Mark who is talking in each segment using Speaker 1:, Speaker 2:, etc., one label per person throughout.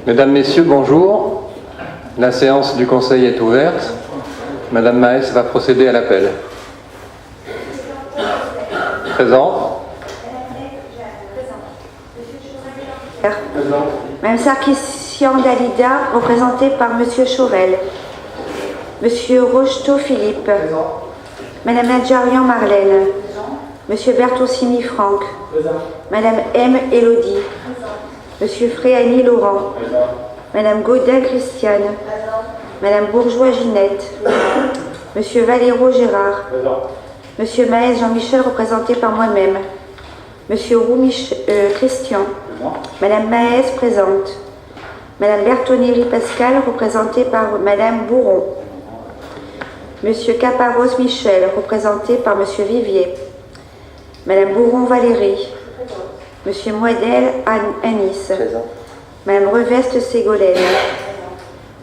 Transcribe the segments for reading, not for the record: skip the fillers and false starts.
Speaker 1: Mesdames, Messieurs, bonjour. La séance du Conseil est ouverte. Madame Maes va procéder à l'appel. Présent.
Speaker 2: Madame Sarkissian Dalida, représentée par Monsieur Chaurel. Monsieur Rocheteau Philippe. Madame Nadjarian Marlène. Monsieur Bertosini Franck. Madame M. Elodie. Monsieur Fréani Laurent. Madame Gaudin Christiane. Madame Bourgeois Ginette. Monsieur Valéro Gérard. Monsieur Maes Jean-Michel, représenté par moi-même. Monsieur Roux Christian. Madame Maes présente. Madame Bertoneri Pascal, représentée par Madame Bourron. Monsieur Caparros Michel, représenté par Monsieur Vivier. Madame Bourron Valérie. Monsieur Moedel Anis. Madame Reveste Ségolène.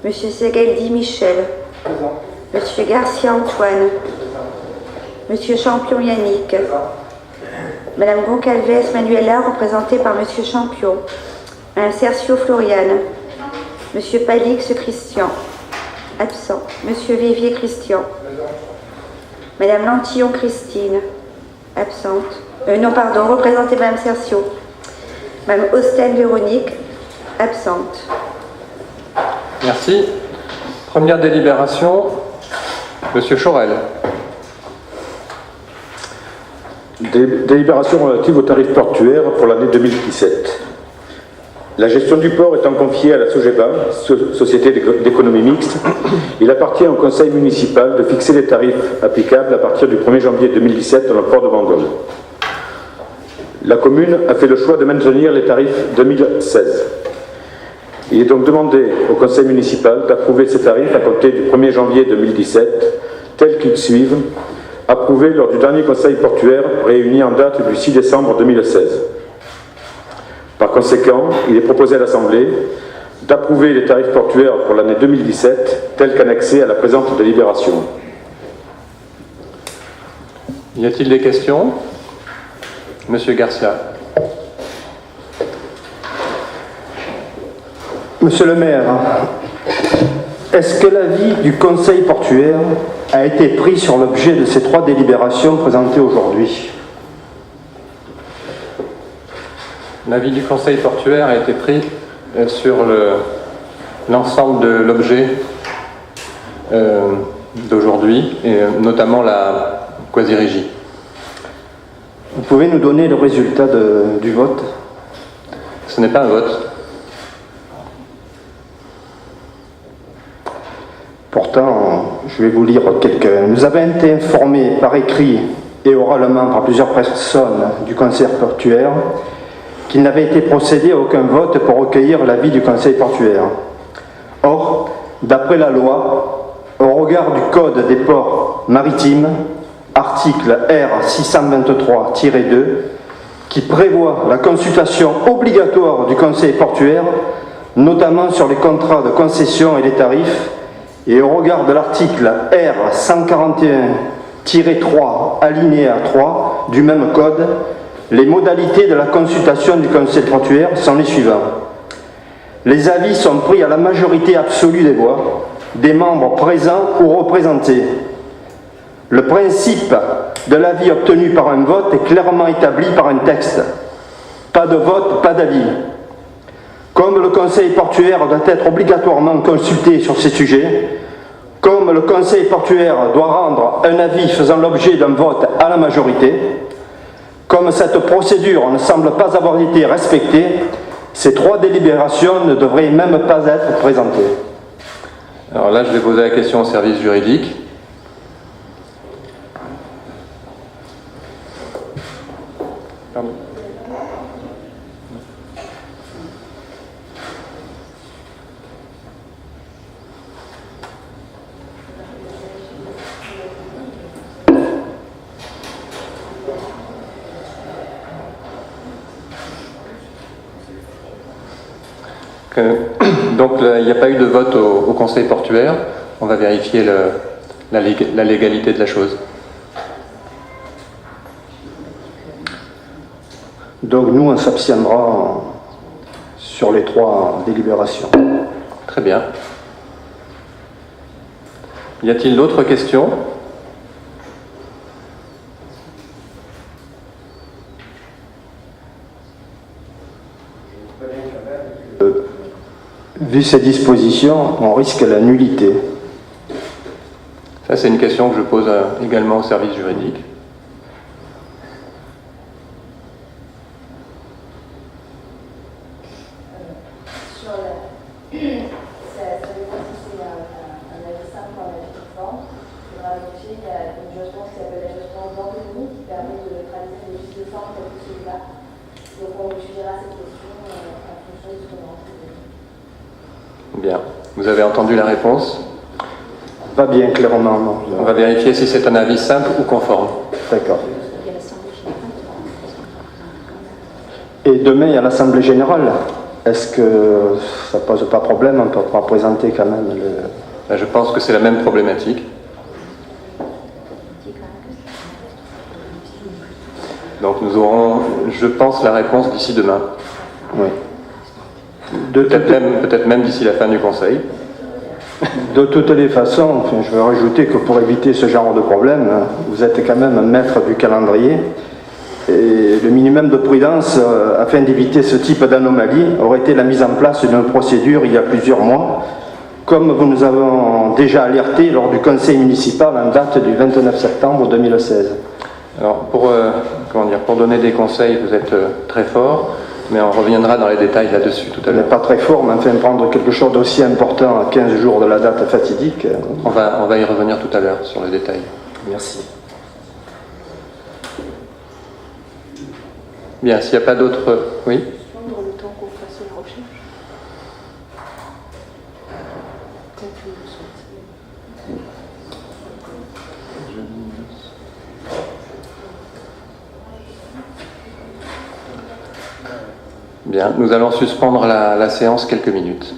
Speaker 2: Monsieur Segaldi Michel. Monsieur Garcia Antoine. Monsieur Champion Yannick. Madame Goncalves Manuela, représentée par Monsieur Champion. Madame Cercio Floriane. Monsieur Palix Christian. Absent. Monsieur Vivier Christian. Madame Lantillon Christine. Absente. Représentée Madame Cercio. Madame Austen Véronique. Absente.
Speaker 1: Merci. Première délibération, Monsieur Chaurel.
Speaker 3: Délibération relative aux tarifs portuaires pour l'année 2017. La gestion du port étant confiée à la SOGEBA, Société d'économie mixte, il appartient au conseil municipal de fixer les tarifs applicables à partir du 1er janvier 2017 dans le port de Bandol. La commune a fait le choix de maintenir les tarifs 2016. Il est donc demandé au conseil municipal d'approuver ces tarifs à compter du 1er janvier 2017, tels qu'ils suivent, approuvés lors du dernier conseil portuaire réuni en date du 6 décembre 2016. Par conséquent, il est proposé à l'Assemblée d'approuver les tarifs portuaires pour l'année 2017 tels qu'annexés à la présente délibération.
Speaker 1: Y a-t-il des questions? Monsieur Garcia.
Speaker 4: Monsieur le maire, est-ce que l'avis du conseil portuaire a été pris sur l'objet de ces 3 délibérations présentées aujourd'hui?
Speaker 1: L'avis du conseil portuaire a été pris sur l'ensemble de l'objet d'aujourd'hui, et notamment la quasi-régie.
Speaker 4: Vous pouvez nous donner le résultat du vote?
Speaker 1: Ce n'est pas un vote.
Speaker 4: Pourtant, je vais vous lire quelques. Nous avons été informés par écrit et oralement par plusieurs personnes du conseil portuaire qu'il n'avait été procédé à aucun vote pour recueillir l'avis du conseil portuaire. Or, d'après la loi, au regard du Code des ports maritimes, article R 623-2, qui prévoit la consultation obligatoire du conseil portuaire, notamment sur les contrats de concession et les tarifs, et au regard de l'article R 141-3, alinéa 3 du même code, les modalités de la consultation du conseil portuaire sont les suivants. Les avis sont pris à la majorité absolue des voix, des membres présents ou représentés. Le principe de l'avis obtenu par un vote est clairement établi par un texte. Pas de vote, pas d'avis. Comme le conseil portuaire doit être obligatoirement consulté sur ces sujets, comme le conseil portuaire doit rendre un avis faisant l'objet d'un vote à la majorité, comme cette procédure ne semble pas avoir été respectée, ces 3 délibérations ne devraient même pas être présentées.
Speaker 1: Alors là, je vais poser la question au service juridique. Pardon. Donc il n'y a pas eu de vote au conseil portuaire. On va vérifier la légalité de la chose.
Speaker 4: Donc nous, on s'abstiendra sur les 3 délibérations.
Speaker 1: Très bien. Y a-t-il d'autres questions?
Speaker 4: Vu ces dispositions, on risque la nullité.
Speaker 1: Ça, c'est une question que je pose également au service juridique. Bien. Vous avez entendu la réponse?
Speaker 4: Pas bien clairement, non.
Speaker 1: On va vérifier si c'est un avis simple ou conforme.
Speaker 4: D'accord. Et demain, il y a l'Assemblée Générale. Est-ce que ça ne pose pas problème? On ne peut pas présenter quand même le...
Speaker 1: Je pense que c'est la même problématique. Donc nous aurons, je pense, la réponse d'ici demain.
Speaker 4: Oui.
Speaker 1: Peut-être même d'ici la fin du Conseil.
Speaker 4: De toutes les façons, enfin, je veux rajouter que pour éviter ce genre de problème, vous êtes quand même maître du calendrier. Et le minimum de prudence, afin d'éviter ce type d'anomalie, aurait été la mise en place d'une procédure il y a plusieurs mois, comme vous nous avons déjà alerté lors du Conseil municipal en date du 29 septembre 2016.
Speaker 1: Alors, pour donner des conseils, vous êtes très fort, mais on reviendra dans les détails là-dessus tout à
Speaker 4: On n'est
Speaker 1: l'heure.
Speaker 4: pas très fort, mais enfin prendre quelque chose d'aussi important à 15 jours de la date fatidique.
Speaker 1: On va y revenir tout à l'heure sur les détails.
Speaker 4: Merci.
Speaker 1: Bien, s'il n'y a pas d'autres... Oui ?
Speaker 5: Prendre le temps qu'on fasse la recherche. Quand tu le souhaites.
Speaker 1: Bien, nous allons suspendre la séance quelques minutes.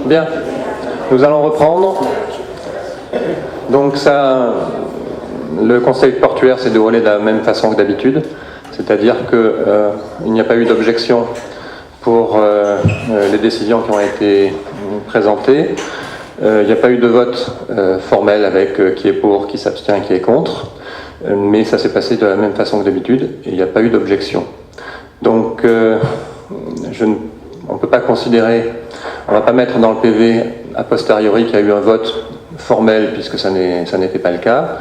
Speaker 1: Bien, nous allons reprendre. Donc ça, le conseil portuaire s'est déroulé de la même façon que d'habitude, c'est-à-dire qu'il n'y a pas eu d'objection pour les décisions qui ont été présentées. Il n'y a pas eu de vote formel avec qui est pour, qui s'abstient, qui est contre, mais ça s'est passé de la même façon que d'habitude et il n'y a pas eu d'objection. Donc on ne peut pas considérer, on ne va pas mettre dans le PV a posteriori qu'il y a eu un vote formel puisque ça n'était pas le cas.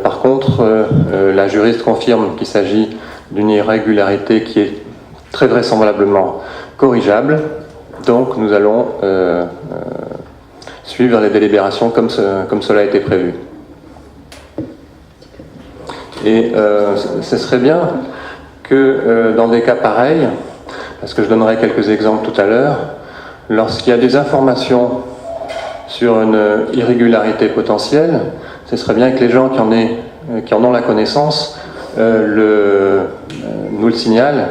Speaker 1: Par contre, la juriste confirme qu'il s'agit d'une irrégularité qui est très vraisemblablement corrigeable, donc nous allons suivre les délibérations comme cela a été prévu. Et ce serait bien que dans des cas pareils, parce que je donnerai quelques exemples tout à l'heure, lorsqu'il y a des informations sur une irrégularité potentielle, ce serait bien que les gens qui en ont la connaissance nous le signalent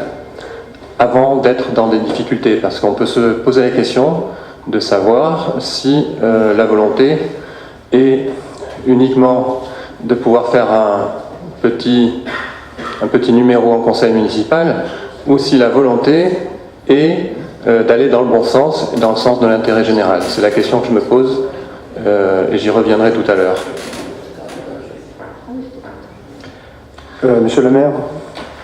Speaker 1: avant d'être dans des difficultés, parce qu'on peut se poser la question de savoir si la volonté est uniquement de pouvoir faire un petit numéro en conseil municipal, ou si la volonté est d'aller dans le bon sens, dans le sens de l'intérêt général. C'est la question que je me pose et j'y reviendrai tout à l'heure.
Speaker 4: Monsieur le maire,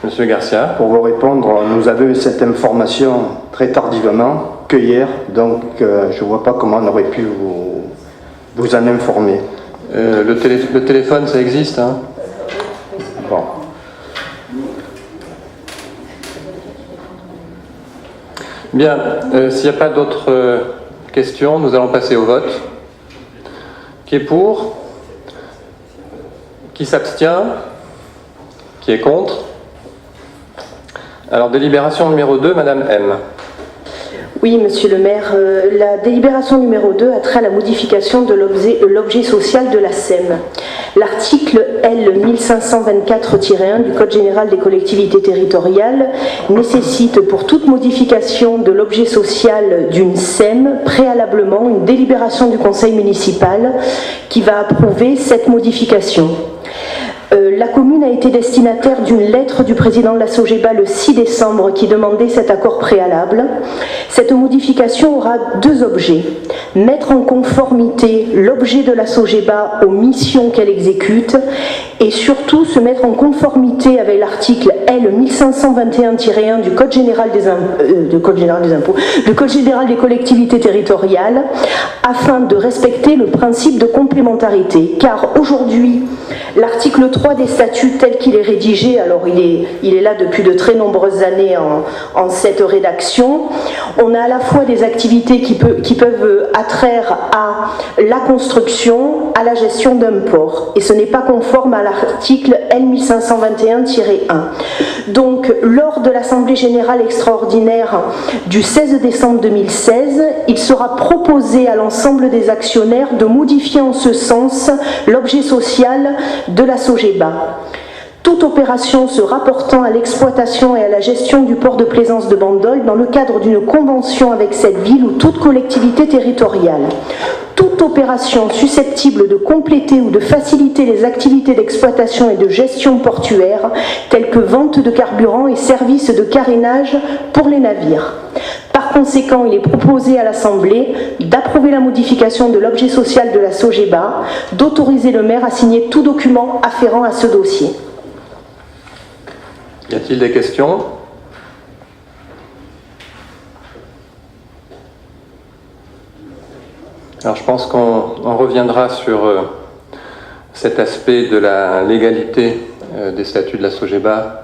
Speaker 1: Monsieur Garcia.
Speaker 4: pour vous répondre, nous avons eu cette information très tardivement, que hier, donc je ne vois pas comment on aurait pu vous en informer.
Speaker 1: Le téléphone, ça existe, hein?
Speaker 4: Bon.
Speaker 1: Bien, s'il n'y a pas d'autres questions, nous allons passer au vote. Qui est pour? Qui s'abstient? Qui est contre? Alors, délibération numéro 2, Madame M.
Speaker 5: Oui, monsieur le maire, la délibération numéro 2 a trait à la modification de l'objet social de la SEM. L'article L 1524-1 du Code général des collectivités territoriales nécessite pour toute modification de l'objet social d'une SEM préalablement une délibération du conseil municipal qui va approuver cette modification. La commune a été destinataire d'une lettre du président de la SOGEBA le 6 décembre qui demandait cet accord préalable. Cette modification aura deux objets. Mettre en conformité l'objet de la SOGEBA aux missions qu'elle exécute et surtout se mettre en conformité avec l'article L 1521-1 du Code général du Code général des collectivités territoriales afin de respecter le principe de complémentarité. Car aujourd'hui, l'article 3 des statuts tel qu'il est rédigé, alors il est là depuis de très nombreuses années en cette rédaction, on a à la fois des activités qui peuvent attraire à la construction, à la gestion d'un port, et ce n'est pas conforme à l'article L 1521-1. Donc, lors de l'Assemblée générale extraordinaire du 16 décembre 2016, il sera proposé à l'ensemble des actionnaires de modifier en ce sens l'objet social de la SOGEBA. Toute opération se rapportant à l'exploitation et à la gestion du port de plaisance de Bandol dans le cadre d'une convention avec cette ville ou toute collectivité territoriale. Toute opération susceptible de compléter ou de faciliter les activités d'exploitation et de gestion portuaire, telles que vente de carburant et services de carénage pour les navires. Par conséquent, il est proposé à l'Assemblée d'approuver la modification de l'objet social de la SOGEBA, d'autoriser le maire à signer tout document afférent à ce dossier.
Speaker 1: Y a-t-il des questions? Alors je pense qu'on reviendra sur cet aspect de la légalité des statuts de la SOGEBA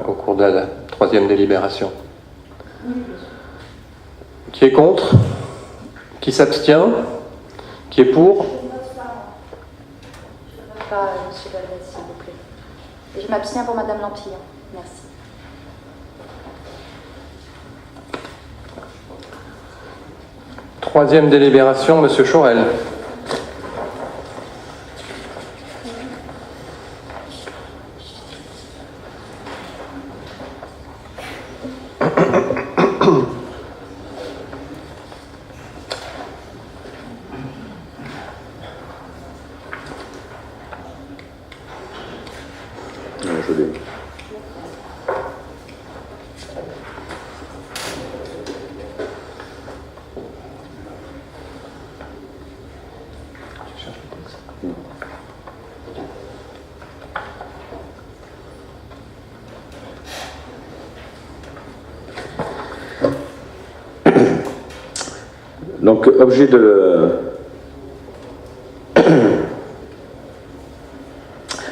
Speaker 1: au cours de la troisième délibération. Qui est contre? Qui s'abstient? Qui est pour?
Speaker 6: Je ne vote pas, M. Valvez, s'il vous plaît. Et je m'abstiens pour Mme Lampillon. Merci.
Speaker 1: Troisième délibération, M. Chaurel.
Speaker 3: Je l'ai. Donc, objet de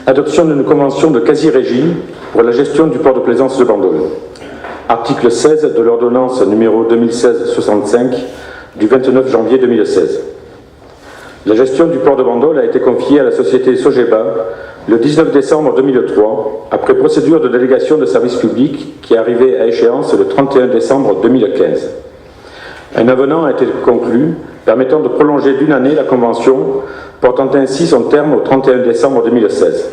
Speaker 3: adoption d'une convention de quasi-régie pour la gestion du port de plaisance de Bandol. Article 16 de l'ordonnance numéro 2016-65 du 29 janvier 2016. La gestion du port de Bandol a été confiée à la société SOGEBA le 19 décembre 2003, après procédure de délégation de service public qui est arrivée à échéance le 31 décembre 2015. Un avenant a été conclu permettant de prolonger d'une année la convention, portant ainsi son terme au 31 décembre 2016.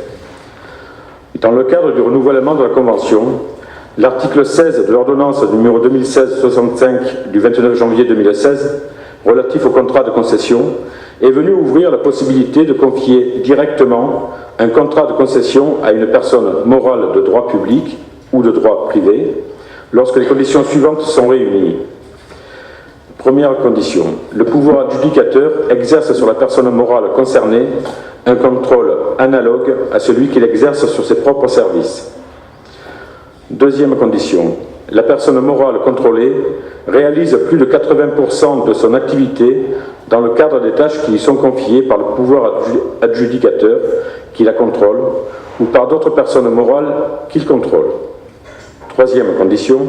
Speaker 3: Dans le cadre du renouvellement de la convention, l'article 16 de l'ordonnance numéro 2016-65 du 29 janvier 2016, relatif au contrat de concession, est venu ouvrir la possibilité de confier directement un contrat de concession à une personne morale de droit public ou de droit privé, lorsque les conditions suivantes sont réunies. Première condition, le pouvoir adjudicateur exerce sur la personne morale concernée un contrôle analogue à celui qu'il exerce sur ses propres services. Deuxième condition, la personne morale contrôlée réalise plus de 80% de son activité dans le cadre des tâches qui lui sont confiées par le pouvoir adjudicateur qui la contrôle ou par d'autres personnes morales qu'il contrôle. Troisième condition,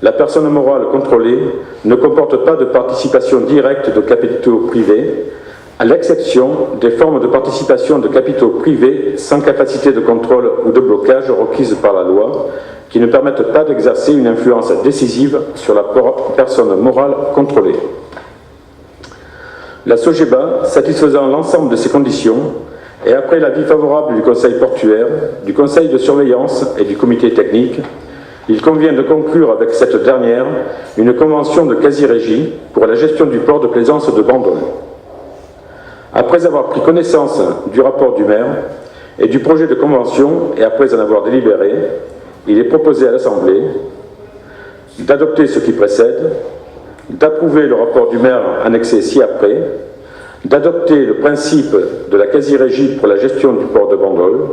Speaker 3: la personne morale contrôlée ne comporte pas de participation directe de capitaux privés, à l'exception des formes de participation de capitaux privés sans capacité de contrôle ou de blocage requises par la loi, qui ne permettent pas d'exercer une influence décisive sur la personne morale contrôlée. La SOGEBA, satisfaisant l'ensemble de ces conditions, et après l'avis favorable du Conseil portuaire, du Conseil de surveillance et du Comité technique, il convient de conclure avec cette dernière une convention de quasi-régie pour la gestion du port de plaisance de Bandol. Après avoir pris connaissance du rapport du maire et du projet de convention et après en avoir délibéré, il est proposé à l'Assemblée d'adopter ce qui précède, d'approuver le rapport du maire annexé ci-après, d'adopter le principe de la quasi-régie pour la gestion du port de Bandol,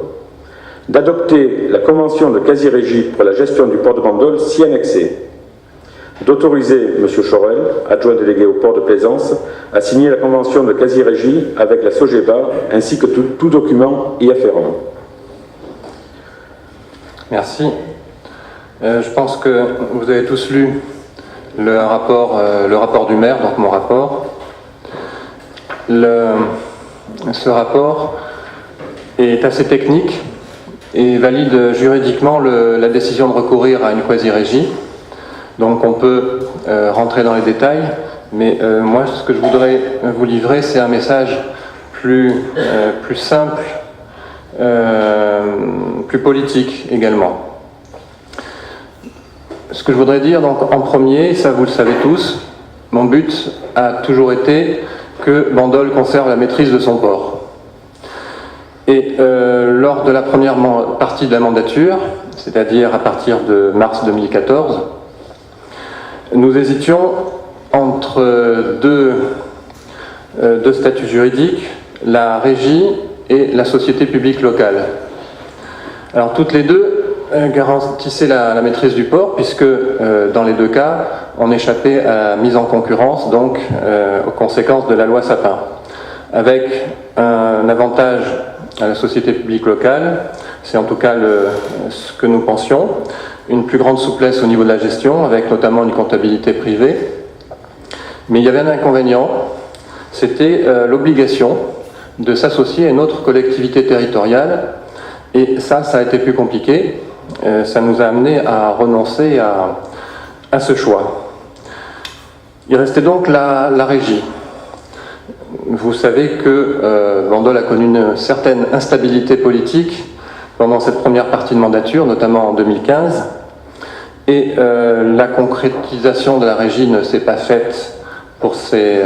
Speaker 3: d'adopter la convention de quasi-régie pour la gestion du port de Bandol si annexée, d'autoriser M. Chorel, adjoint délégué au port de plaisance, à signer la convention de quasi-régie avec la SOGEBA ainsi que tout document y afférent.
Speaker 1: Merci. Je pense que vous avez tous lu le rapport du maire, donc mon rapport. Ce rapport est assez technique et valide juridiquement la décision de recourir à une quasi-régie. Donc on peut rentrer dans les détails, mais moi ce que je voudrais vous livrer, c'est un message plus simple, plus politique également. Ce que je voudrais dire donc en premier, ça vous le savez tous, mon but a toujours été que Bandol conserve la maîtrise de son port. Et lors de la première partie de la mandature, c'est-à-dire à partir de mars 2014, nous hésitions entre deux statuts juridiques, la régie et la société publique locale. Alors toutes les deux garantissaient la maîtrise du port, puisque dans les deux cas, on échappait à la mise en concurrence, donc aux conséquences de la loi Sapin, avec un avantage à la société publique locale, c'est en tout cas ce que nous pensions, une plus grande souplesse au niveau de la gestion, avec notamment une comptabilité privée. Mais il y avait un inconvénient, c'était l'obligation de s'associer à une autre collectivité territoriale, et ça a été plus compliqué. Ça nous a amené à renoncer à ce choix. Il restait donc la régie. Vous savez que Bandol a connu une certaine instabilité politique pendant cette première partie de mandature, notamment en 2015, et la concrétisation de la régie ne s'est pas faite pour ces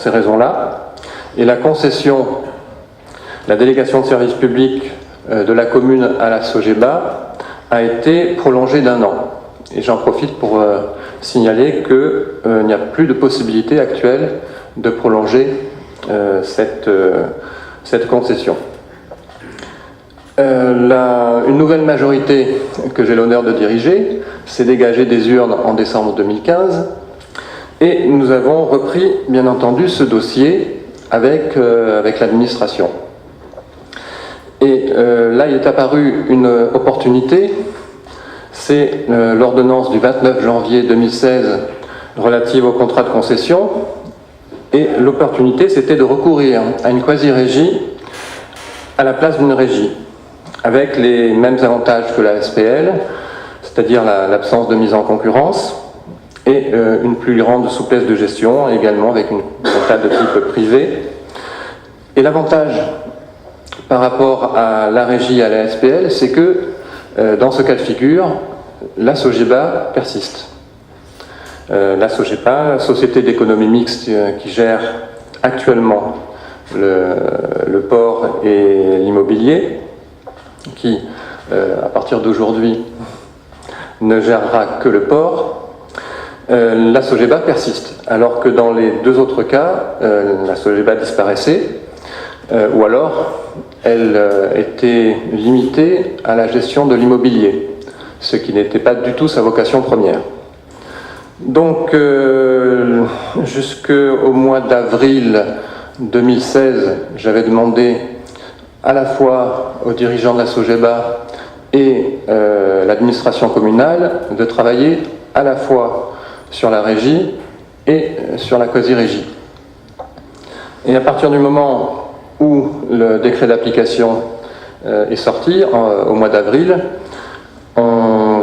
Speaker 1: raisons-là, et la concession, la délégation de service public de la commune à la SOGEBA a été prolongée d'1 an. Et j'en profite pour signaler qu'il n'y a plus de possibilité actuelle de prolonger cette concession. Une nouvelle majorité que j'ai l'honneur de diriger s'est dégagée des urnes en décembre 2015 et nous avons repris bien entendu ce dossier avec l'administration. Et là il est apparu une opportunité, c'est l'ordonnance du 29 janvier 2016 relative au contrat de concession, et l'opportunité c'était de recourir à une quasi-régie à la place d'une régie, avec les mêmes avantages que la SPL, c'est-à-dire l'absence de mise en concurrence et une plus grande souplesse de gestion, également avec une comptable de type privé. Et l'avantage par rapport à la régie et à la SPL, c'est que dans ce cas de figure, la SOGEBA persiste. La SOGEBA, la société d'économie mixte qui gère actuellement le port et l'immobilier, qui, à partir d'aujourd'hui, ne gérera que le port, la SOGEBA persiste, alors que dans les deux autres cas, la SOGEBA disparaissait, ou alors elle était limitée à la gestion de l'immobilier, ce qui n'était pas du tout sa vocation première. Donc, jusqu'au mois d'avril 2016, j'avais demandé à la fois aux dirigeants de la SOGEBA et l'administration communale de travailler à la fois sur la régie et sur la quasi-régie. Et à partir du moment où le décret d'application est sorti, au mois d'avril,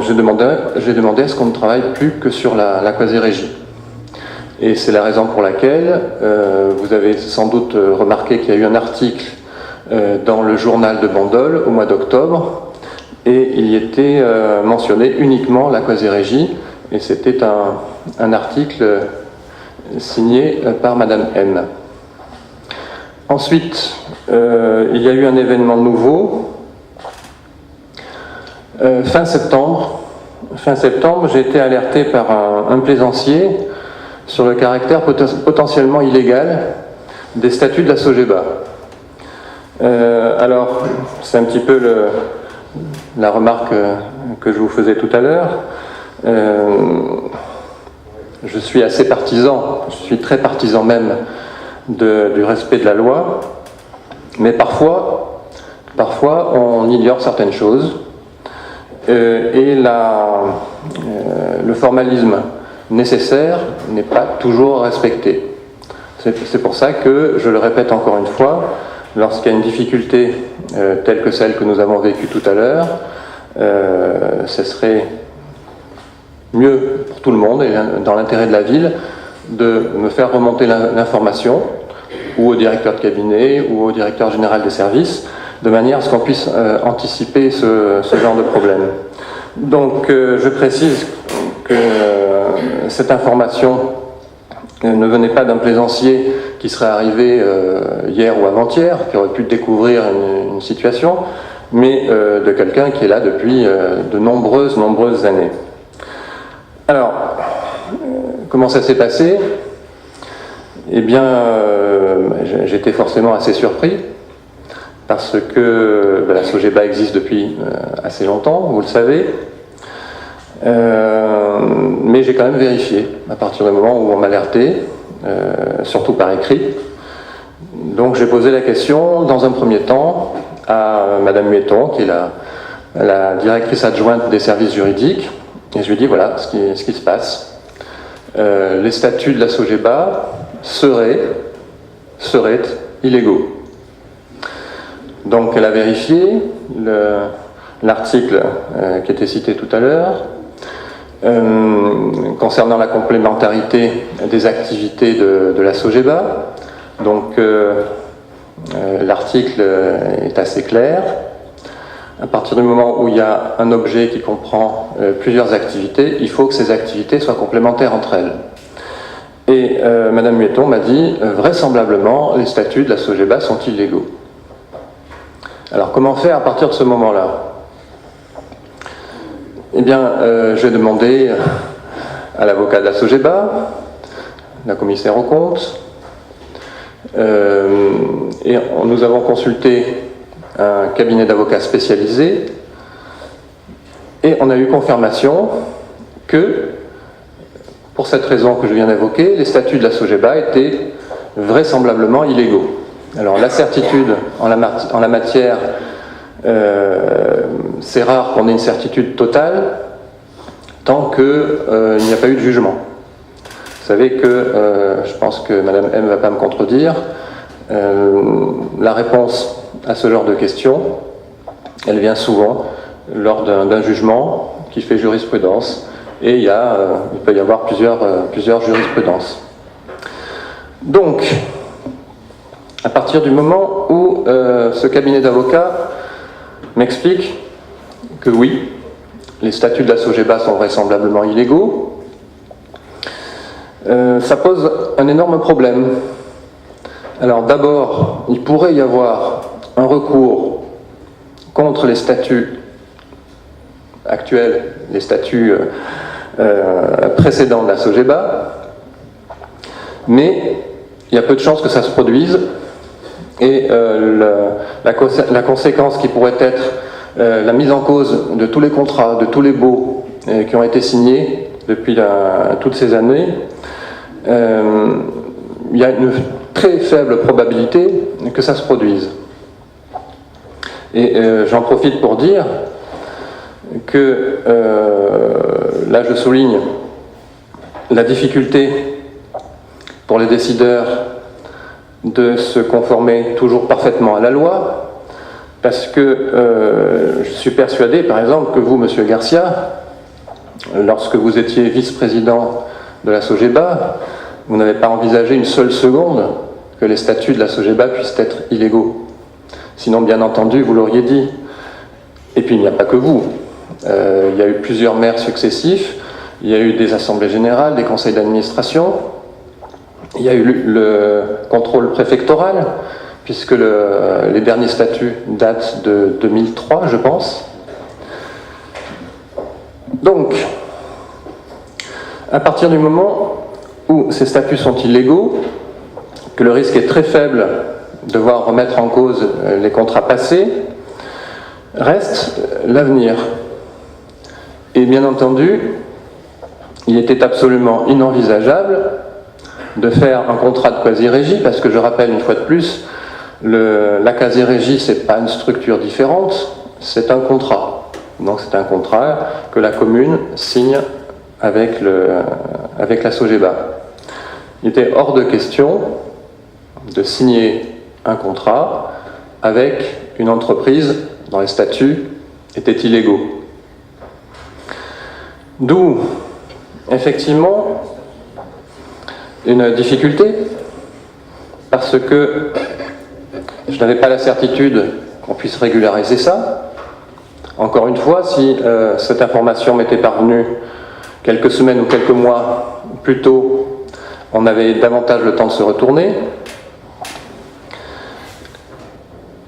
Speaker 1: j'ai demandé à ce qu'on ne travaille plus que sur la quasi-régie. Et c'est la raison pour laquelle vous avez sans doute remarqué qu'il y a eu un article dans le journal de Bandol au mois d'octobre, et il y était mentionné uniquement la quasi-régie, et c'était un article signé par Madame M. Ensuite, il y a eu un événement nouveau. Fin septembre, j'ai été alerté par un plaisancier sur le caractère potentiellement illégal des statuts de la SOGEBA. Alors, c'est un petit peu la remarque que je vous faisais tout à l'heure. Je suis assez partisan, je suis très partisan même du respect de la loi, mais parfois on ignore certaines choses, et le formalisme nécessaire n'est pas toujours respecté. C'est pour ça que, je le répète encore une fois, lorsqu'il y a une difficulté telle que celle que nous avons vécue tout à l'heure, ce serait mieux pour tout le monde et dans l'intérêt de la ville de me faire remonter l'information ou au directeur de cabinet ou au directeur général des services, de manière à ce qu'on puisse anticiper ce genre de problème. Donc je précise que cette information ne venait pas d'un plaisancier qui serait arrivé hier ou avant-hier, qui aurait pu découvrir une situation, mais de quelqu'un qui est là depuis de nombreuses années. Alors, comment ça s'est passé? Eh bien, j'étais forcément assez surpris, parce que la SOGEBA existe depuis assez longtemps, vous le savez, mais j'ai quand même vérifié à partir du moment où on m'alertait, surtout par écrit. Donc j'ai posé la question dans un premier temps à Madame Muetton, qui est la directrice adjointe des services juridiques, et je lui ai dit voilà ce qui se passe. Les statuts de la SOGEBA seraient illégaux. Donc elle a vérifié l'article qui était cité tout à l'heure concernant la complémentarité des activités de la SOGEBA. Donc l'article est assez clair. À partir du moment où il y a un objet qui comprend plusieurs activités, il faut que ces activités soient complémentaires entre elles. Et Madame Muetton m'a dit, vraisemblablement, les statuts de la SOGEBA sont illégaux. Alors comment faire à partir de ce moment-là? Eh bien, j'ai demandé à l'avocat de la SOGEBA, la commissaire aux comptes, et nous avons consulté un cabinet d'avocats spécialisé, et on a eu confirmation que, pour cette raison que je viens d'évoquer, les statuts de la SOGEBA étaient vraisemblablement illégaux. Alors la certitude en la matière, c'est rare qu'on ait une certitude totale tant qu'il n'y a pas eu de jugement. Vous savez que, je pense que Madame M ne va pas me contredire, la réponse à ce genre de questions, elle vient souvent lors d'un jugement qui fait jurisprudence, et il peut y avoir plusieurs jurisprudences. Donc, à partir du moment où ce cabinet d'avocats m'explique que oui, les statuts de la SOGEBA sont vraisemblablement illégaux, ça pose un énorme problème. Alors d'abord, il pourrait y avoir un recours contre les statuts actuels, les statuts précédent de la SOGEBA, mais il y a peu de chances que ça se produise, et la conséquence qui pourrait être la mise en cause de tous les contrats, de tous les baux qui ont été signés depuis toutes ces années, il y a une très faible probabilité que ça se produise. Et j'en profite pour dire que, là je souligne la difficulté pour les décideurs de se conformer toujours parfaitement à la loi, parce que je suis persuadé, par exemple, que vous, Monsieur Garcia, lorsque vous étiez vice-président de la SOGEBA, vous n'avez pas envisagé une seule seconde que les statuts de la SOGEBA puissent être illégaux. Sinon, bien entendu, vous l'auriez dit. Et puis, il n'y a pas que vous. Il y a eu plusieurs maires successifs, il y a eu des assemblées générales, des conseils d'administration, il y a eu le contrôle préfectoral, puisque les derniers statuts datent de 2003, je pense. Donc, à partir du moment où ces statuts sont illégaux, que le risque est très faible de voir remettre en cause les contrats passés, reste l'avenir. Et bien entendu, il était absolument inenvisageable de faire un contrat de quasi-régie, parce que je rappelle une fois de plus, la quasi-régie, ce n'est pas une structure différente, c'est un contrat. Donc c'est un contrat que la commune signe avec la SOGEBA. Il était hors de question de signer un contrat avec une entreprise dont les statuts étaient illégaux. D'où, effectivement, une difficulté, parce que je n'avais pas la certitude qu'on puisse régulariser ça. Encore une fois, si cette information m'était parvenue quelques semaines ou quelques mois plus tôt, on avait davantage le temps de se retourner.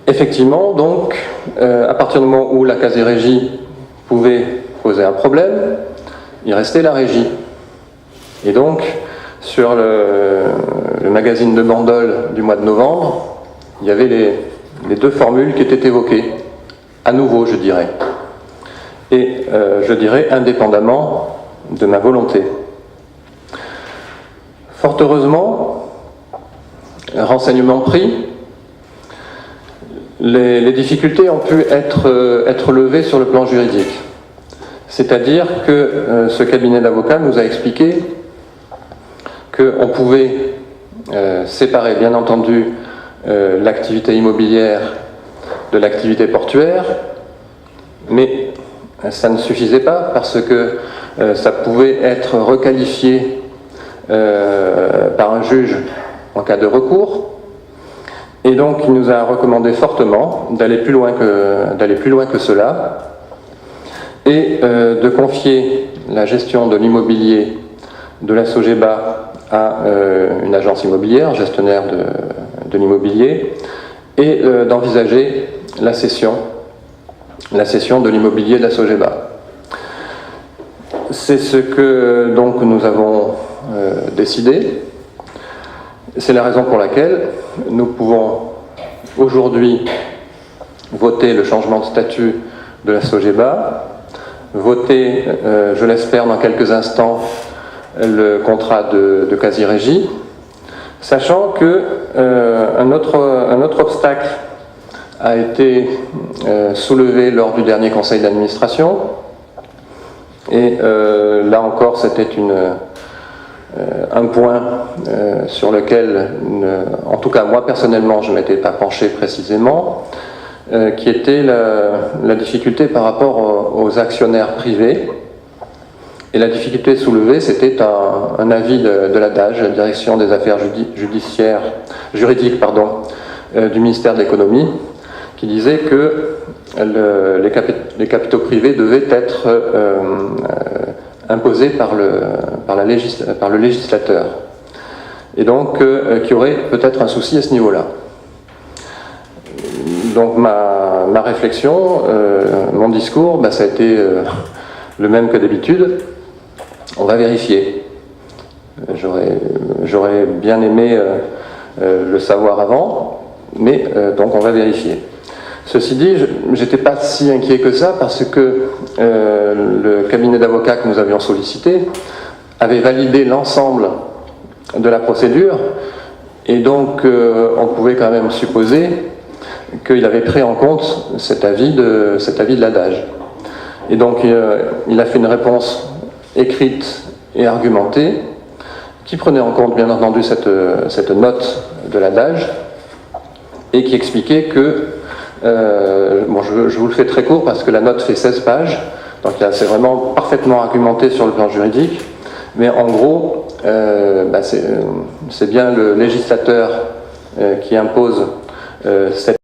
Speaker 1: Effectivement, donc, à partir du moment où la quasi-régie pouvait poser un problème, il restait la régie. Et donc, sur le magazine de Bandol du mois de novembre, il y avait les deux formules qui étaient évoquées, à nouveau, je dirais. Et je dirais indépendamment de ma volonté. Fort heureusement, renseignements pris, les difficultés ont pu être levées sur le plan juridique. C'est-à-dire que ce cabinet d'avocats nous a expliqué qu'on pouvait séparer, bien entendu, l'activité immobilière de l'activité portuaire, mais ça ne suffisait pas parce que ça pouvait être requalifié par un juge en cas de recours. Et donc il nous a recommandé fortement d'aller plus loin que cela et de confier la gestion de l'immobilier de la SOGEBA à une agence immobilière, gestionnaire de l'immobilier, et d'envisager la cession de l'immobilier de la SOGEBA. C'est ce que donc nous avons décidé. C'est la raison pour laquelle nous pouvons aujourd'hui voter le changement de statut de la SOGEBA, voter, je l'espère dans quelques instants, le contrat de quasi-régie, sachant que un autre obstacle a été soulevé lors du dernier conseil d'administration, et là encore c'était un point sur lequel, en tout cas moi personnellement, je ne m'étais pas penché précisément, qui était la difficulté par rapport aux actionnaires privés. Et la difficulté soulevée, c'était un avis de la DAGE, la Direction des Affaires juridiques du ministère de l'Économie, qui disait que les capitaux privés devaient être imposés par le législateur. Et donc, qu'il y aurait peut-être un souci à ce niveau-là. Donc ma réflexion, mon discours, ça a été le même que d'habitude, On va vérifier. J'aurais bien aimé le savoir avant, mais donc on va vérifier. Ceci dit, je n'étais pas si inquiet que ça parce que le cabinet d'avocats que nous avions sollicité avait validé l'ensemble de la procédure et donc on pouvait quand même supposer qu'il avait pris en compte cet avis de l'ADAGE. Et donc il a fait une réponse écrite et argumentée qui prenait en compte bien entendu cette note de l'ADAGE et qui expliquait que, bon, je vous le fais très court parce que la note fait 16 pages, donc c'est vraiment parfaitement argumenté sur le plan juridique, mais en gros, c'est bien le législateur qui impose cette